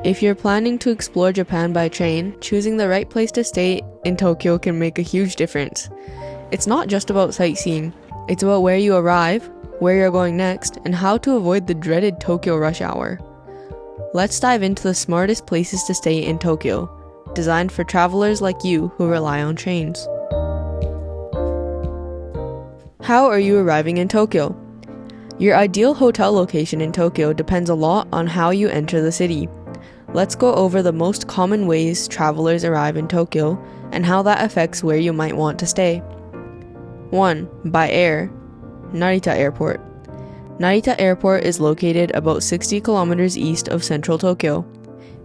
If you're planning to explore Japan by train, choosing the right place to stay in Tokyo can make a huge difference. It's not just about sightseeing, it's about where you arrive, where you're going next, and how to avoid the dreaded Tokyo rush hour. Let's dive into the smartest places to stay in Tokyo, designed for travelers like you who rely on trains. How are you arriving in Tokyo? Your ideal hotel location in Tokyo depends a lot on how you enter the city. Let's go over the most common ways travelers arrive in Tokyo and how that affects where you might want to stay. 1. By air. Narita Airport. Narita Airport is located about 60 kilometers east of central Tokyo.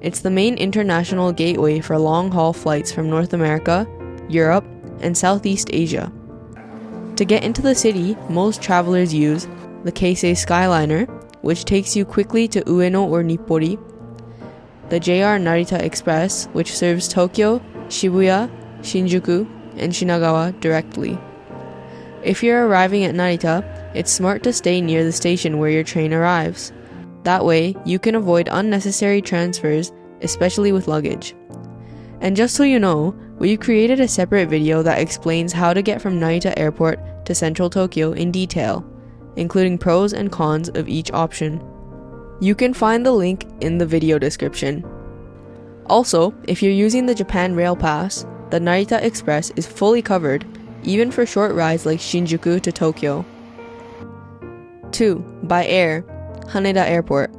It's the main international gateway for long-haul flights from North America, Europe, and Southeast Asia. To get into the city, most travelers use the Keisei Skyliner, which takes you quickly to Ueno or Nippori, the JR Narita Express, which serves Tokyo, Shibuya, Shinjuku, and Shinagawa directly. If you're arriving at Narita, it's smart to stay near the station where your train arrives. That way, you can avoid unnecessary transfers, especially with luggage. And just so you know, we've created a separate video that explains how to get from Narita Airport to central Tokyo in detail, including pros and cons of each option. You can find the link in the video description. Also, if you're using the Japan Rail Pass, the Narita Express is fully covered, even for short rides like Shinjuku to Tokyo. 2. By air. Haneda Airport.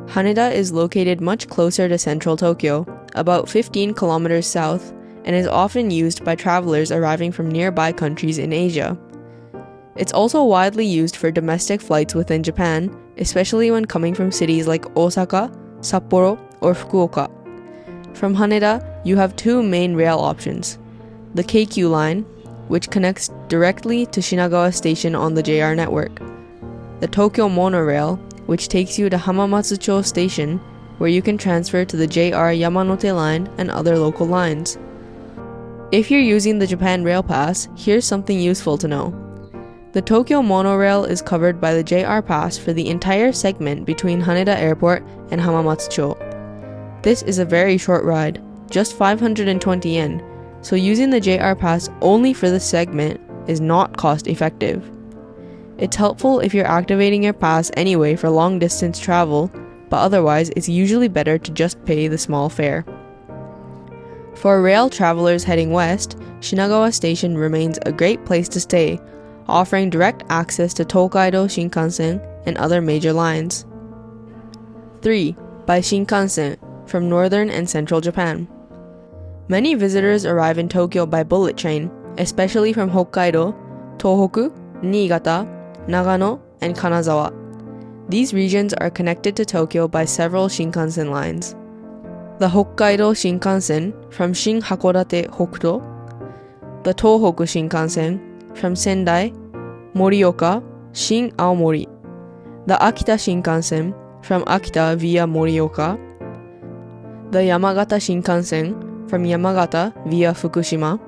Haneda is located much closer to central Tokyo, about 15 kilometers south, and is often used by travelers arriving from nearby countries in Asia. It's also widely used for domestic flights within Japan, especially when coming from cities like Osaka, Sapporo, or Fukuoka. From Haneda, you have two main rail options: the Keikyu line, which connects directly to Shinagawa Station on the JR network, the Tokyo Monorail, which takes you to Hamamatsucho Station, where you can transfer to the JR Yamanote line and other local lines. If you're using the Japan Rail Pass, here's something useful to know. The Tokyo Monorail is covered by the JR Pass for the entire segment between Haneda Airport and Hamamatsucho. This is a very short ride, just 520 yen, so using the JR Pass only for this segment is not cost effective. It's helpful if you're activating your pass anyway for long distance travel, but otherwise it's usually better to just pay the small fare. For rail travelers heading west, Shinagawa Station remains a great place to stay, offering direct access to Tokaido Shinkansen and other major lines. 3. By Shinkansen, from northern and central Japan. Many visitors arrive in Tokyo by bullet train, especially from Hokkaido, Tohoku, Niigata, Nagano, and Kanazawa. These regions are connected to Tokyo by several Shinkansen lines. The Hokkaido Shinkansen from Shin Hakodate Hokuto, the Tohoku Shinkansen from Sendai, Morioka, Shin Aomori, the Akita Shinkansen from Akita via Morioka, the Yamagata Shinkansen from Yamagata via Fukushima,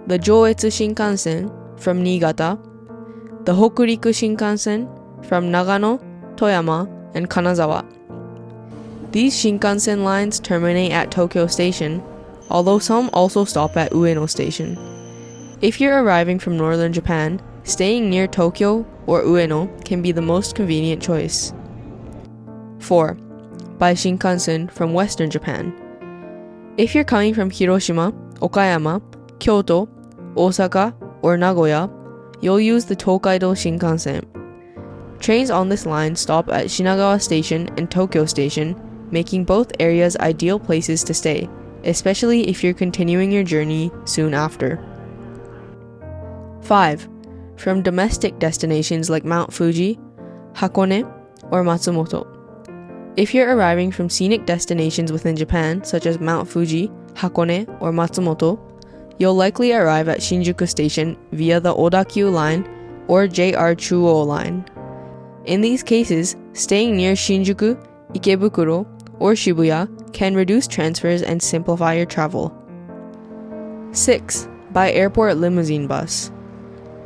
the Joetsu Shinkansen from Niigata, the Hokuriku Shinkansen from Nagano, Toyama, and Kanazawa. These Shinkansen lines terminate at Tokyo Station, although some also stop at Ueno Station. If you're arriving from northern Japan, staying near Tokyo or Ueno can be the most convenient choice. 4. By Shinkansen from western Japan. If you're coming from Hiroshima, Okayama, Kyoto, Osaka, or Nagoya, you'll use the Tokaido Shinkansen. Trains on this line stop at Shinagawa Station and Tokyo Station, making both areas ideal places to stay, especially if you're continuing your journey soon after. 5. From domestic destinations like Mount Fuji, Hakone, or Matsumoto. If you're arriving from scenic destinations within Japan, such as Mount Fuji, Hakone, or Matsumoto, you'll likely arrive at Shinjuku Station via the Odakyu line or JR Chuo line. In these cases, staying near Shinjuku, Ikebukuro, or Shibuya can reduce transfers and simplify your travel. 6. By airport limousine bus.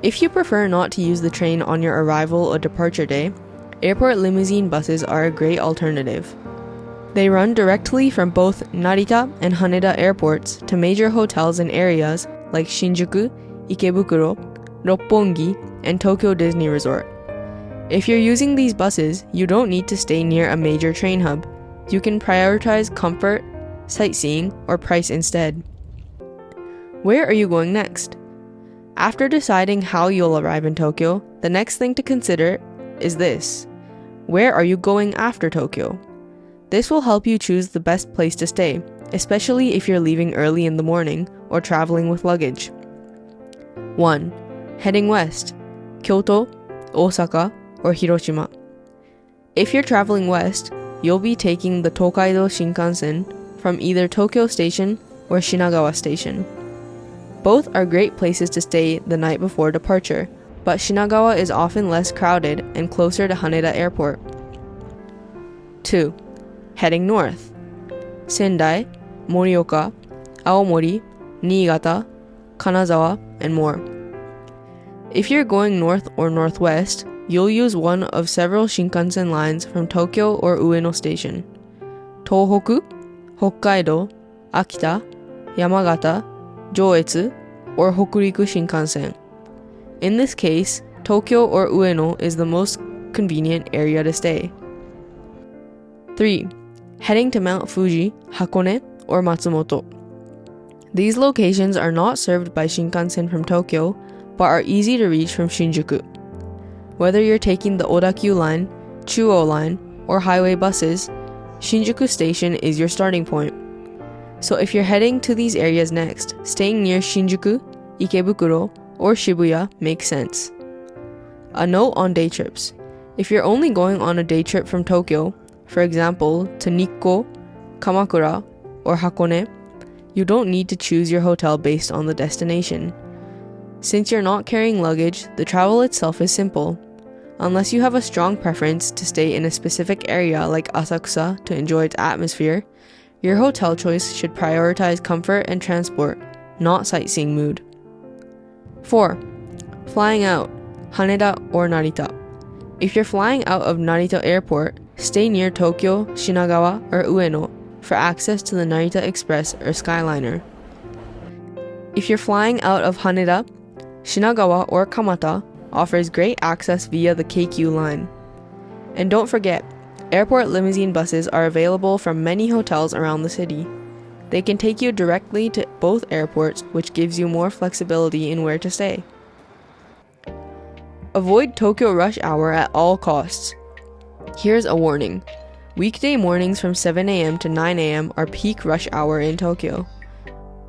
If you prefer not to use the train on your arrival or departure day, airport limousine buses are a great alternative. They run directly from both Narita and Haneda airports to major hotels in areas like Shinjuku, Ikebukuro, Roppongi, and Tokyo Disney Resort. If you're using these buses, you don't need to stay near a major train hub. You can prioritize comfort, sightseeing, or price instead. Where are you going next? After deciding how you'll arrive in Tokyo, the next thing to consider is this. Where are you going after Tokyo? This will help you choose the best place to stay, especially if you're leaving early in the morning or traveling with luggage. 1. Heading west, Kyoto, Osaka, or Hiroshima. If you're traveling west, you'll be taking the Tokaido Shinkansen from either Tokyo Station or Shinagawa Station. Both are great places to stay the night before departure, but Shinagawa is often less crowded and closer to Haneda Airport. 2. Heading north, Sendai, Morioka, Aomori, Niigata, Kanazawa, and more. If you're going north or northwest, you'll use one of several Shinkansen lines from Tokyo or Ueno Station. Tohoku, Hokkaido, Akita, Yamagata, Joetsu, or Hokuriku Shinkansen. In this case, Tokyo or Ueno is the most convenient area to stay. 3. Heading to Mount Fuji, Hakone, or Matsumoto. These locations are not served by Shinkansen from Tokyo, but are easy to reach from Shinjuku. Whether you're taking the Odakyu line, Chuo line, or highway buses, Shinjuku Station is your starting point. So if you're heading to these areas next, staying near Shinjuku, Ikebukuro, or Shibuya makes sense. A note on day trips. If you're only going on a day trip from Tokyo, for example, to Nikko, Kamakura, or Hakone, you don't need to choose your hotel based on the destination. Since you're not carrying luggage, the travel itself is simple. Unless you have a strong preference to stay in a specific area like Asakusa to enjoy its atmosphere, your hotel choice should prioritize comfort and transport, not sightseeing mood. 4. Flying out, Haneda or Narita. If you're flying out of Narita Airport, stay near Tokyo, Shinagawa, or Ueno for access to the Narita Express or Skyliner. If you're flying out of Haneda, Shinagawa or Kamata offers great access via the KQ line. And don't forget, airport limousine buses are available from many hotels around the city. They can take you directly to both airports, which gives you more flexibility in where to stay. Avoid Tokyo rush hour at all costs. Here's a warning. Weekday mornings from 7 a.m. to 9 a.m. are peak rush hour in Tokyo.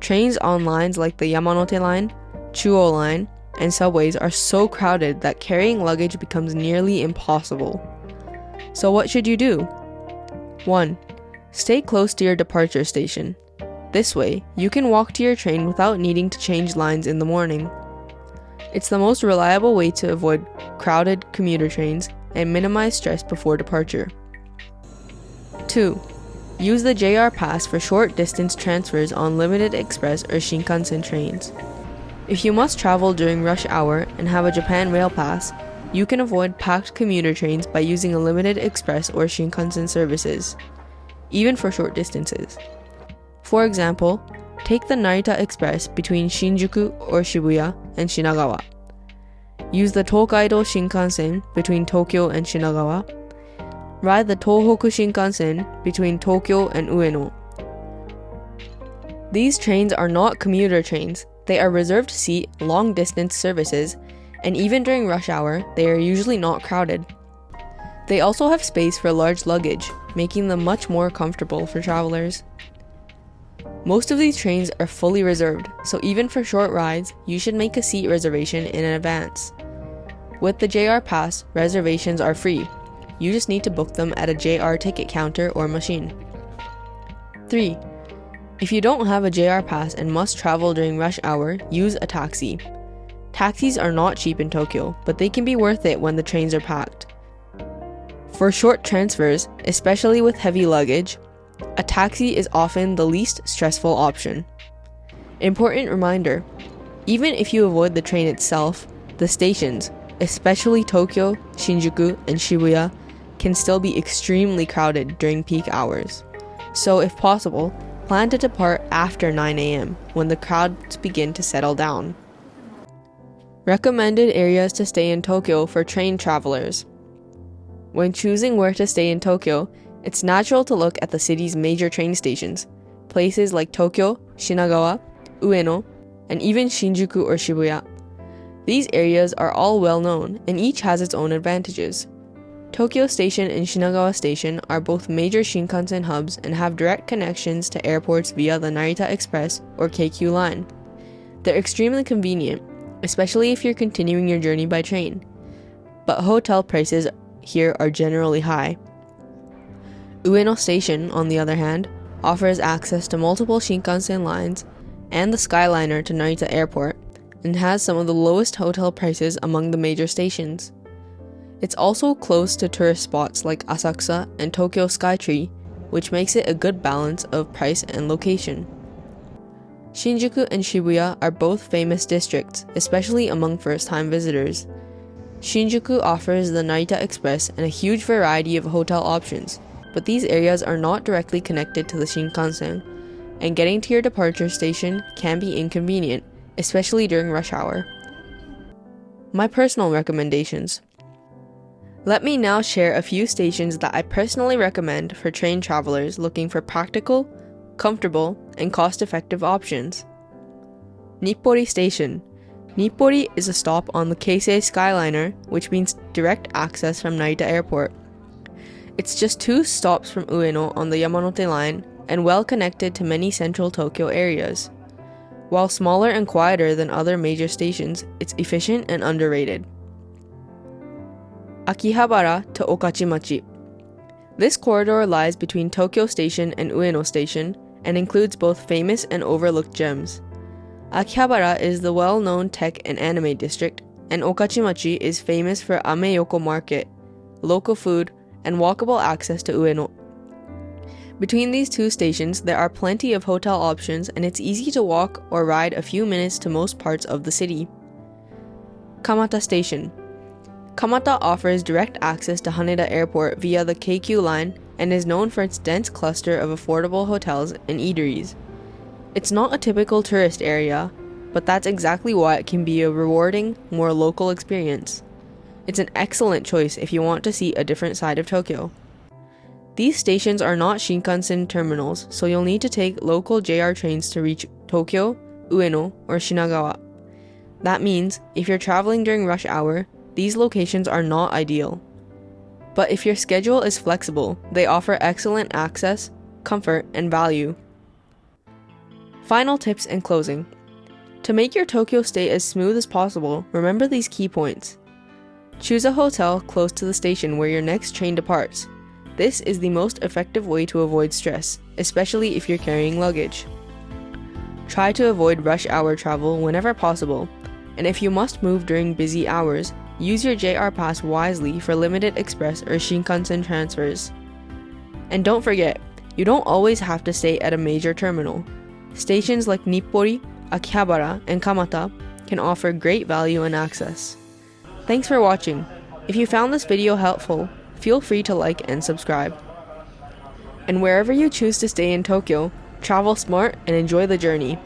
Trains on lines like the Yamanote line, Chuo line, and subways are so crowded that carrying luggage becomes nearly impossible. So what should you do? 1. Stay close to your departure station. This way, you can walk to your train without needing to change lines in the morning. It's the most reliable way to avoid crowded commuter trains and minimize stress before departure. 2. Use the JR Pass for short distance transfers on limited express or Shinkansen trains. If you must travel during rush hour and have a Japan Rail Pass, you can avoid packed commuter trains by using a limited express or Shinkansen services, even for short distances. For example, take the Narita Express between Shinjuku or Shibuya and Shinagawa. Use the Tokaido Shinkansen between Tokyo and Shinagawa. Ride the Tohoku Shinkansen between Tokyo and Ueno. These trains are not commuter trains. They are reserved seat, long-distance services, and even during rush hour, they are usually not crowded. They also have space for large luggage, making them much more comfortable for travelers. Most of these trains are fully reserved, so even for short rides, you should make a seat reservation in advance. With the JR Pass, reservations are free. You just need to book them at a JR ticket counter or machine. 3. If you don't have a JR Pass and must travel during rush hour, use a taxi. Taxis are not cheap in Tokyo, but they can be worth it when the trains are packed. For short transfers, especially with heavy luggage, a taxi is often the least stressful option. Important reminder, even if you avoid the train itself, the stations, especially Tokyo, Shinjuku, and Shibuya, can still be extremely crowded during peak hours. So if possible, plan to depart after 9 a.m. when the crowds begin to settle down. Recommended areas to stay in Tokyo for train travelers. When choosing where to stay in Tokyo, it's natural to look at the city's major train stations, places like Tokyo, Shinagawa, Ueno, and even Shinjuku or Shibuya. These areas are all well known and each has its own advantages. Tokyo Station and Shinagawa Station are both major Shinkansen hubs and have direct connections to airports via the Narita Express or Keikyu line. They're extremely convenient, especially if you're continuing your journey by train. But hotel prices here are generally high. Ueno Station, on the other hand, offers access to multiple Shinkansen lines and the Skyliner to Narita Airport, and has some of the lowest hotel prices among the major stations. It's also close to tourist spots like Asakusa and Tokyo Skytree, which makes it a good balance of price and location. Shinjuku and Shibuya are both famous districts, especially among first-time visitors. Shinjuku offers the Narita Express and a huge variety of hotel options, but these areas are not directly connected to the Shinkansen, and getting to your departure station can be inconvenient, especially during rush hour. My personal recommendations. Let me now share a few stations that I personally recommend for train travelers looking for practical, comfortable, and cost-effective options. Nippori Station. Nippori is a stop on the Keisei Skyliner, which means direct access from Narita Airport. It's just 2 stops from Ueno on the Yamanote line and well connected to many central Tokyo areas. While smaller and quieter than other major stations, it's efficient and underrated. Akihabara to Okachimachi. This corridor lies between Tokyo Station and Ueno Station and includes both famous and overlooked gems. Akihabara is the well-known tech and anime district, and Okachimachi is famous for Ameyoko Market, local food, and walkable access to Ueno. Between these 2 stations, there are plenty of hotel options and it's easy to walk or ride a few minutes to most parts of the city. Kamata Station. Kamata offers direct access to Haneda Airport via the Keikyu line and is known for its dense cluster of affordable hotels and eateries. It's not a typical tourist area, but that's exactly why it can be a rewarding, more local experience. It's an excellent choice if you want to see a different side of Tokyo. These stations are not Shinkansen terminals, so you'll need to take local JR trains to reach Tokyo, Ueno, or Shinagawa. That means, if you're traveling during rush hour, these locations are not ideal. But if your schedule is flexible, they offer excellent access, comfort, and value. Final tips and closing. To make your Tokyo stay as smooth as possible, remember these key points. Choose a hotel close to the station where your next train departs. This is the most effective way to avoid stress, especially if you're carrying luggage. Try to avoid rush hour travel whenever possible, and if you must move during busy hours, use your JR pass wisely for limited express or Shinkansen transfers. And don't forget, you don't always have to stay at a major terminal. Stations like Nippori, Akihabara, and Kamata can offer great value and access. Thanks for watching. If you found this video helpful, feel free to like and subscribe. And wherever you choose to stay in Tokyo, travel smart and enjoy the journey.